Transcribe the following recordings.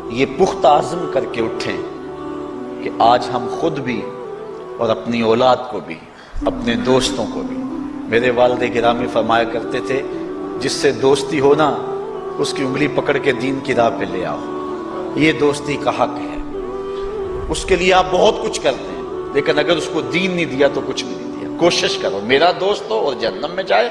یہ پختہ عزم کر کے اٹھیں کہ آج ہم خود بھی اور اپنی اولاد کو بھی، اپنے دوستوں کو بھی، میرے والد گرامی فرمایا کرتے تھے جس سے دوستی ہو نا اس کی انگلی پکڑ کے دین کی راہ پہ لے آؤ، یہ دوستی کا حق ہے۔ اس کے لیے آپ بہت کچھ کرتے ہیں لیکن اگر اس کو دین نہیں دیا تو کچھ بھی نہیں دیا۔ کوشش کرو میرا دوست ہو اور جہنم میں جائے۔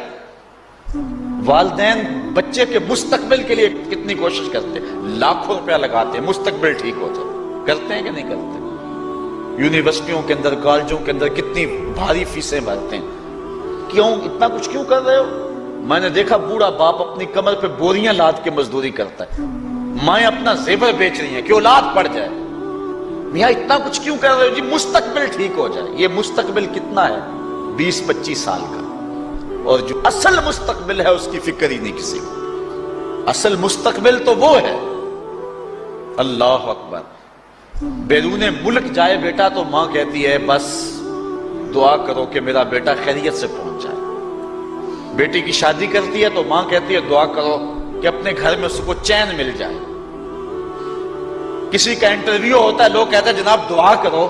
والدین بچے کے مستقبل کے لیے کتنی کوشش کرتے ہیں، لاکھوں روپیہ لگاتے ہیں مستقبل ٹھیک ہو جائے، کرتے ہیں کہ نہیں کرتے؟ یونیورسٹیوں کے اندر، کالجوں کے اندر کتنی بھاری فیسیں بھرتے ہیں، کیوں اتنا کچھ کیوں کر رہے ہو؟ میں نے دیکھا بوڑھا باپ اپنی کمر پہ بوریاں لاد کے مزدوری کرتا ہے، مائیں اپنا زیور بیچ رہی ہیں کہ اولاد پڑ جائے۔ میاں اتنا کچھ کیوں کر رہے ہو؟ جی مستقبل ٹھیک ہو جائے۔ یہ مستقبل کتنا ہے؟ 20-25 سال کا، اور جو اصل مستقبل ہے اس کی فکر ہی نہیں کسی کو۔ اصل مستقبل تو وہ ہے، اللہ اکبر، بیرون ملک جائے بیٹا تو ماں کہتی ہے بس دعا کرو کہ میرا بیٹا خیریت سے پہنچ جائے۔ بیٹی کی شادی کرتی ہے تو ماں کہتی ہے دعا کرو کہ اپنے گھر میں اس کو چین مل جائے۔ کسی کا انٹرویو ہوتا ہے، لوگ کہتے ہیں جناب دعا کرو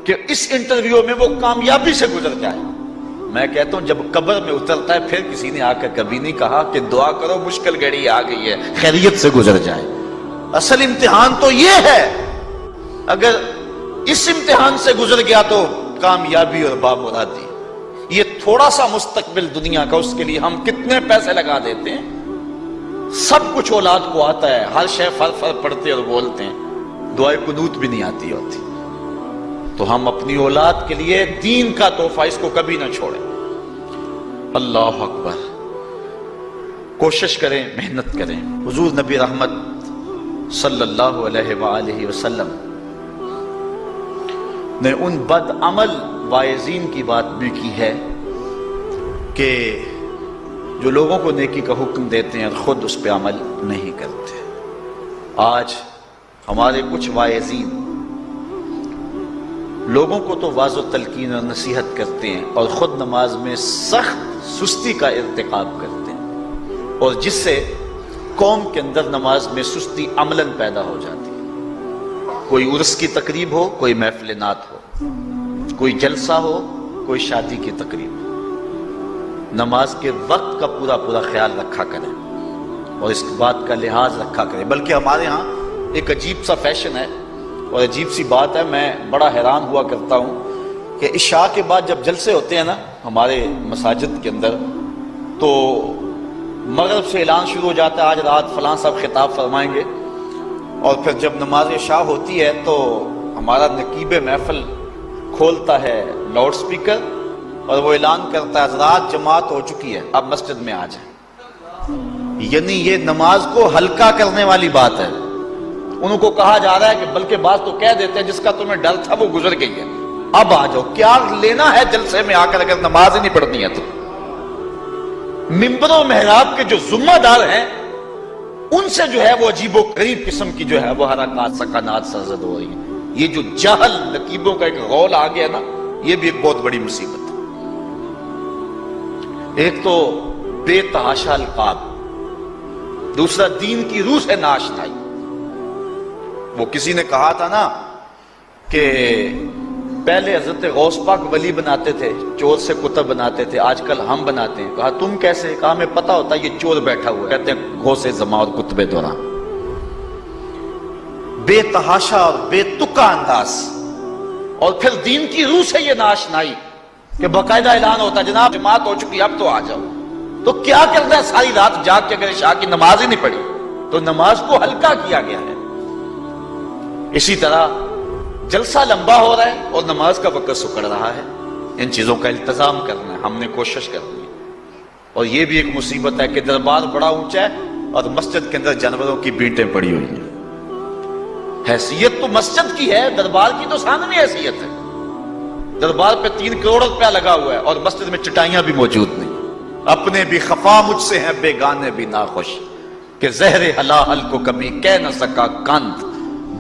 کہ اس انٹرویو میں وہ کامیابی سے گزر جائے۔ میں کہتا ہوں جب قبر میں اترتا ہے پھر کسی نے آ کر کبھی نہیں کہا کہ دعا کرو مشکل گھڑی آ گئی ہے خیریت سے گزر جائے۔ اصل امتحان تو یہ ہے، اگر اس امتحان سے گزر گیا تو کامیابی اور بامرادی۔ یہ تھوڑا سا مستقبل دنیا کا، اس کے لیے ہم کتنے پیسے لگا دیتے ہیں، سب کچھ اولاد کو آتا ہے، ہر شے فر فر پڑھتے اور بولتے ہیں، دعائے قنوت بھی نہیں آتی ہوتی۔ تو ہم اپنی اولاد کے لیے دین کا تحفہ اس کو کبھی نہ چھوڑیں۔ اللہ اکبر، کوشش کریں، محنت کریں۔ حضور نبی رحمت صلی اللہ علیہ وآلہ وسلم نے ان بد عمل واعظین کی بات بھی کی ہے کہ جو لوگوں کو نیکی کا حکم دیتے ہیں اور خود اس پہ عمل نہیں کرتے۔ آج ہمارے کچھ واعظین لوگوں کو تو واعظ و تلقین اور نصیحت کرتے ہیں اور خود نماز میں سخت سستی کا ارتکاب کرتے ہیں، اور جس سے قوم کے اندر نماز میں سستی عملاً پیدا ہو جاتی ہے۔ کوئی عرس کی تقریب ہو، کوئی محفل نعت ہو، کوئی جلسہ ہو، کوئی شادی کی تقریب ہو، نماز کے وقت کا پورا پورا خیال رکھا کریں اور اس بات کا لحاظ رکھا کریں۔ بلکہ ہمارے ہاں ایک عجیب سا فیشن ہے اور عجیب سی بات ہے، میں بڑا حیران ہوا کرتا ہوں کہ عشاء کے بعد جب جلسے ہوتے ہیں نا ہمارے مساجد کے اندر، تو مغرب سے اعلان شروع ہو جاتا ہے آج رات فلاں صاحب خطاب فرمائیں گے، اور پھر جب نماز عشاء ہوتی ہے تو ہمارا نقیب محفل کھولتا ہے لاؤڈ سپیکر اور وہ اعلان کرتا ہے حضرات جماعت ہو چکی ہے، اب مسجد میں آ جائیں۔ یعنی یہ نماز کو ہلکا کرنے والی بات ہے۔ انہوں کو کہا جا رہا ہے کہ بلکہ بعض تو کہہ دیتے ہیں جس کا تمہیں ڈر تھا وہ گزر گئی ہے، اب آ جاؤ۔ کیا لینا ہے جلسے میں آ کر اگر نماز ہی نہیں پڑھنی ہے تو؟ ممبر و محراب کے جو ذمہ دار ہیں ان سے جو ہے وہ عجیب و غریب قسم کی جو ہے وہ حرکات سکنات سرزد ہو رہی ہیں۔ یہ جو جہل نقیبوں کا ایک غول آ گیا نا، یہ بھی ایک بہت بڑی مصیبت ہے۔ ایک تو بے تحاشا القاب، دوسرا دین کی روح سے ناآشنائی۔ وہ کسی نے کہا تھا نا کہ پہلے حضرت غوث پاک ولی بناتے تھے، چور سے کتب بناتے تھے، آج کل ہم بناتے ہیں۔ کہا تم کیسے؟ کہا ہمیں پتا ہوتا ہے یہ چور بیٹھا ہوا ہے، کہتے ہیں غوث زمان اور کتب دوران۔ بے تحاشا اور بے تکا انداز، اور پھر دین کی روح سے یہ ناآشنائی کہ باقاعدہ اعلان ہوتا ہے جناب جماعت ہو چکی اب تو آ جاؤ۔ تو کیا کرنا ہے ساری رات جاگ کے اگر عشاء کی نماز ہی نہیں پڑھی تو نماز کو ہلکا کیا گیا ہے۔ اسی طرح جلسہ لمبا ہو رہا ہے اور نماز کا وقت سکڑ رہا ہے۔ ان چیزوں کا التزام کرنا ہے، ہم نے کوشش کرنی ہے۔ اور یہ بھی ایک مصیبت ہے کہ دربار بڑا اونچا ہے اور مسجد کے اندر جانوروں کی بینٹیں پڑی ہوئی ہیں۔ حیثیت تو مسجد کی ہے، دربار کی تو ثانوی حیثیت ہے۔ دربار پہ 3 کروڑ روپیہ لگا ہوا ہے اور مسجد میں چٹائیاں بھی موجود نہیں۔ اپنے بھی خفا مجھ سے ہیں بیگانے بھی ناخوش، کہ زہر حلال کو کبھی کہہ نہ سکا کند،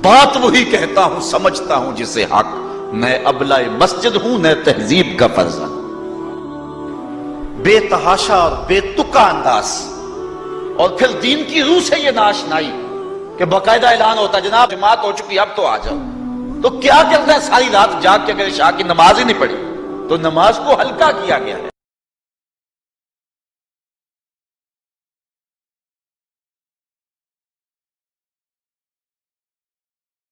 بات وہی کہتا ہوں سمجھتا ہوں جسے حق، میں ابلہ مسجد ہوں نہ تہذیب کا فرزند۔ بے تحاشا اور بے تکا انداز، اور پھر دین کی روح سے یہ ناآشنائی کہ باقاعدہ اعلان ہوتا جناب جماعت ہو چکی اب تو آ جاؤ. تو کیا کرنا ہے ساری رات جاگ کے اگر عشاء کی نماز ہی نہیں پڑھی تو نماز کو ہلکا کیا گیا ہے.